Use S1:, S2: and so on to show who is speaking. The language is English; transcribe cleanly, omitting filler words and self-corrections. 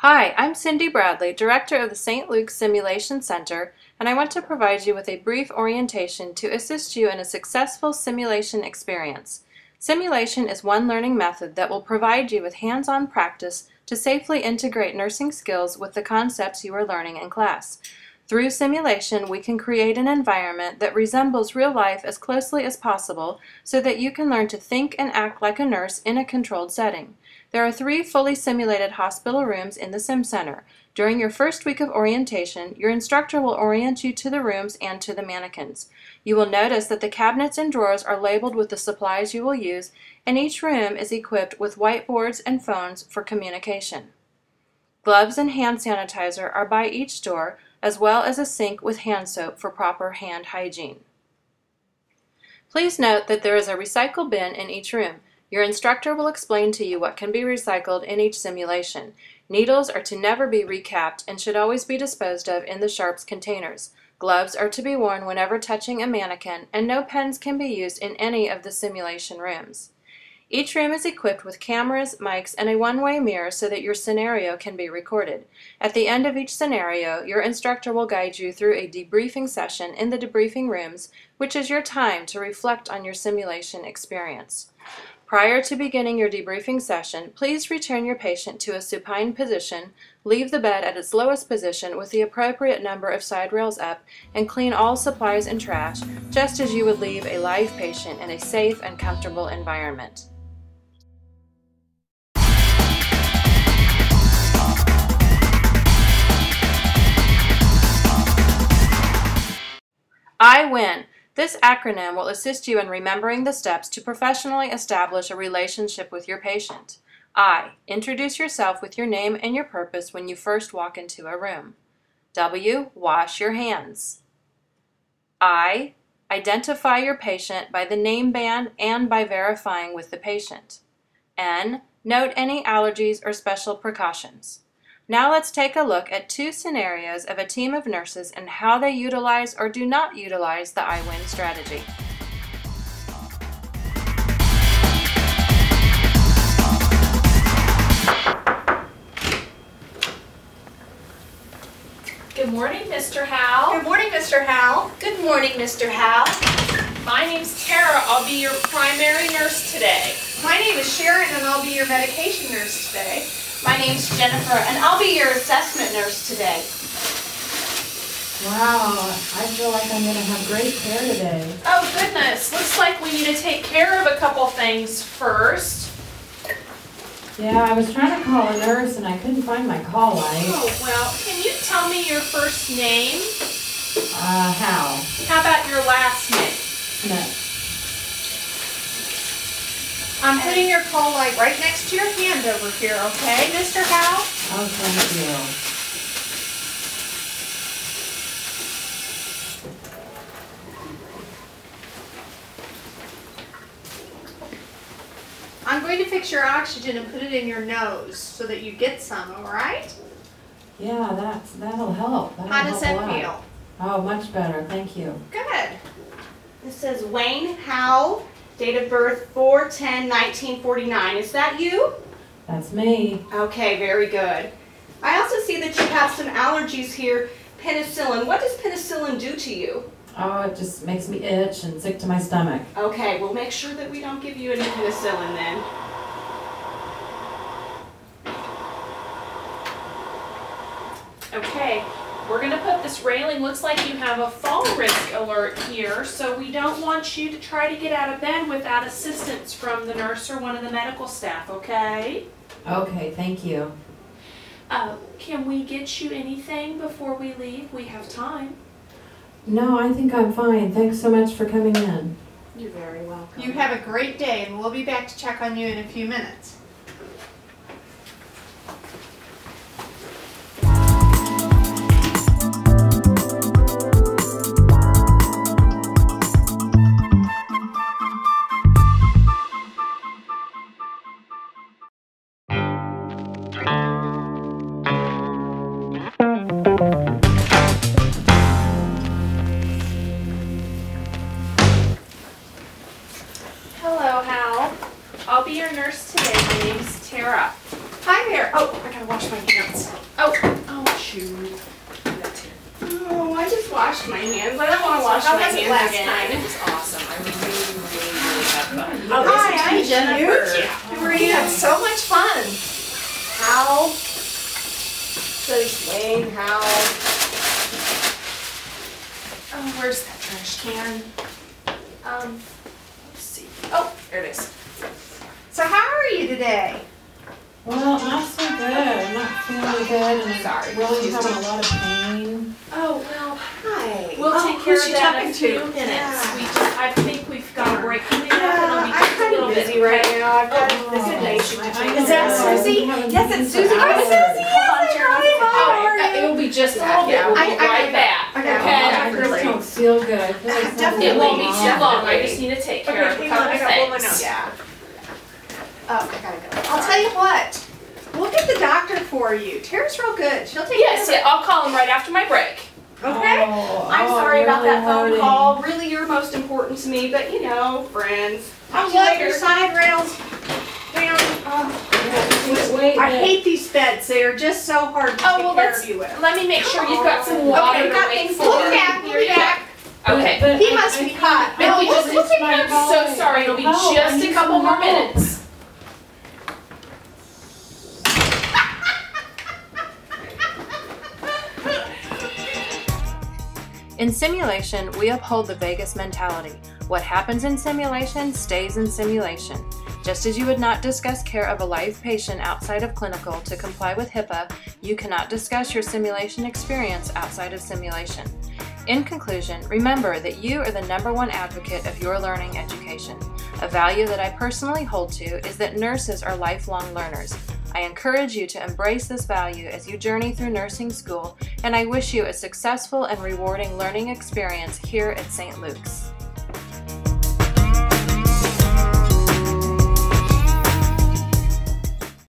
S1: Hi, I'm Cindy Bradley, Director of the St. Luke's Simulation Center, and I want to provide you with a brief orientation to assist you in a successful simulation experience. Simulation is one learning method that will provide you with hands-on practice to safely integrate nursing skills with the concepts you are learning in class. Through simulation, we can create an environment that resembles real life as closely as possible so that you can learn to think and act like a nurse in a controlled setting. There are 3 fully simulated hospital rooms in the Sim Center. During your first week of orientation, your instructor will orient you to the rooms and to the mannequins. You will notice that the cabinets and drawers are labeled with the supplies you will use, and each room is equipped with whiteboards and phones for communication. Gloves and hand sanitizer are by each door, as well as a sink with hand soap for proper hand hygiene. Please note that there is a recycle bin in each room. Your instructor will explain to you what can be recycled in each simulation. Needles are to never be recapped and should always be disposed of in the sharps containers. Gloves are to be worn whenever touching a mannequin, and no pens can be used in any of the simulation rooms. Each room is equipped with cameras, mics, and a one-way mirror so that your scenario can be recorded. At the end of each scenario, your instructor will guide you through a debriefing session in the debriefing rooms, which is your time to reflect on your simulation experience. Prior to beginning your debriefing session, please return your patient to a supine position, leave the bed at its lowest position with the appropriate number of side rails up, and clean all supplies and trash, just as you would leave a live patient in a safe and comfortable environment. I win. This acronym will assist you in remembering the steps to professionally establish a relationship with your patient. I. Introduce yourself with your name and your purpose when you first walk into a room. W. Wash your hands. I. Identify your patient by the name band and by verifying with the patient. N. Note any allergies or special precautions. Now let's take a look at 2 scenarios of a team of nurses and how they utilize or do not utilize the I win strategy.
S2: Good morning, Mr. Howell.
S3: Good morning, Mr. Howell.
S4: Good morning, Mr. Howell.
S2: My name's Tara. I'll be your primary nurse today.
S3: My name is Sharon, and I'll be your medication nurse today.
S4: My name's Jennifer, and I'll be your assessment nurse today.
S5: Wow, I feel like I'm going to have great care today.
S2: Oh, goodness. Looks like we need to take care of a couple things first.
S5: Yeah, I was trying to call a nurse and I couldn't find my call light.
S2: Oh, well, can you tell me your first name?
S5: Hal.
S2: How about your last name?
S5: Smith.
S3: I'm putting your call light right next to your hand over here, okay, Mr. Howell?
S5: Oh, thank you.
S3: I'm going to fix your oxygen and put it in your nose so that you get some, all right?
S5: Yeah, that'll help.
S3: How does that feel?
S5: Oh, much better. Thank you.
S3: Good.
S4: This says Wayne Howell, date of birth 4/10/1949. Is that you?
S5: That's me.
S4: Okay, very good. I also see that you have some allergies here. Penicillin. What does penicillin do to you?
S5: Oh, it just makes me itch and sick to my stomach.
S4: Okay, we'll make sure that we don't give you any penicillin then.
S2: Okay, we're going to put this railing. Looks like you have a fall risk alert here, so we don't want you to try to get out of bed without assistance from the nurse or one of the medical staff, okay?
S5: Okay, thank you.
S2: Can we get you anything before we leave? We have time.
S5: No, I think I'm fine. Thanks so much for coming in.
S2: You're very welcome.
S3: You have a great day, and we'll be back to check on you in a few minutes.
S2: Hello, Hal. I'll be your nurse today. My name's Tara.
S3: Hi there. Oh, I gotta wash my hands.
S2: what? Oh, shoot.
S4: Oh, I just washed my hands. I don't want to wash
S2: How
S4: my
S2: was it
S4: hands
S2: last
S4: again.
S2: time? It was awesome. I really had fun.
S3: Hi, I'm Jennifer.
S2: Yeah.
S3: How are you? We had so much fun. How? So explain how.
S2: Oh, where's that trash can? Let's see. Oh, there it is.
S3: So how are you today?
S5: Well, not so good. I'm not feeling good, and I'm really having a lot of pain.
S2: Oh, well,
S3: Hi.
S2: we'll
S3: Oh,
S2: take care
S3: who's
S2: of
S3: she
S2: that in
S3: talking
S2: a few
S3: to?
S2: minutes.
S3: Yeah.
S2: I think we've got a break coming up, and
S3: Yeah,
S2: it'll be
S3: I'm
S2: just a
S3: kind
S2: little
S3: of
S2: bit.
S3: busy right now. I've got
S5: Oh,
S3: this information to
S5: I
S3: take.
S5: know.
S3: Is that Susie? Yes, it's Susie. Hi, Susie.
S2: It will be just a little bit. We'll be right back.
S3: I got
S2: Okay?
S5: I just don't feel good. I feel like something's
S2: It won't be
S5: going
S2: too
S5: on.
S2: long. I just need to take care of a
S3: hang on, I
S2: couple
S3: gotta blow my
S2: things.
S3: nose. Yeah. Oh, I gotta go. I'll tell you what. We'll get the doctor for you. Tara's real good. She'll take
S2: Yes,
S3: care
S2: yeah, I'll call him right after my break.
S3: of it. Okay?
S5: Oh,
S4: I'm
S5: oh,
S4: sorry about
S5: really
S4: that phone
S5: hurting.
S4: call. Really, you're most important to me, but you know, friends.
S3: I'll
S4: See you
S3: let your
S4: later.
S3: side rails down.
S5: Wait,
S3: I hate these beds. They are just so hard to
S2: Oh,
S3: take
S2: well,
S3: care of you with.
S2: let me make sure you've got some water
S3: Okay,
S2: to
S3: got
S2: wait
S3: things
S2: for.
S3: pulled back.
S2: Here you go. Okay.
S5: But
S3: He
S5: I-
S3: must
S5: I
S3: be
S5: can't-
S3: hot.
S2: But we
S3: No,
S2: just,
S3: we'll take care
S2: I'm
S3: of
S2: so sorry. It'll be
S5: Help, I
S2: just a
S5: need
S2: couple
S5: some
S2: more
S5: help.
S2: minutes.
S1: In simulation, we uphold the Vegas mentality. What happens in simulation stays in simulation. Just as you would not discuss care of a live patient outside of clinical to comply with HIPAA, you cannot discuss your simulation experience outside of simulation. In conclusion, remember that you are the #1 advocate of your learning education. A value that I personally hold to is that nurses are lifelong learners. I encourage you to embrace this value as you journey through nursing school, and I wish you a successful and rewarding learning experience here at St. Luke's.